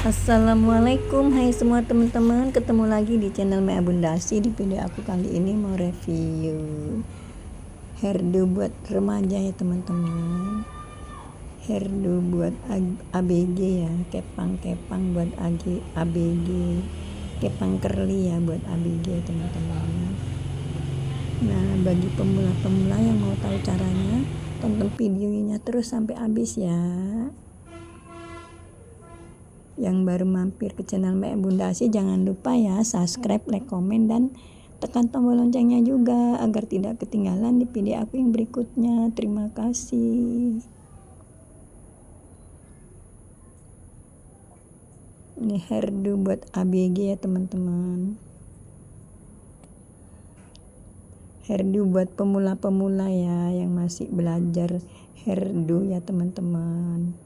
Assalamualaikum, hai semua teman-teman, ketemu lagi di channel Mea Bundasi. Di video aku kali ini mau review hairdo buat remaja ya teman-teman. Hairdo buat ABG ya, kepang-kepang buat ABG, kepang curly ya buat ABG ya teman-teman. Nah, bagi pemula-pemula yang mau tahu caranya, tonton videonya terus sampai habis ya. Yang baru mampir ke channel Mea Bundasi, jangan lupa ya subscribe, like, komen, dan tekan tombol loncengnya juga agar tidak ketinggalan di video aku yang berikutnya. Terima kasih. Ini hairdo buat ABG ya teman-teman. Hairdo buat pemula-pemula ya yang masih belajar hairdo ya teman-teman.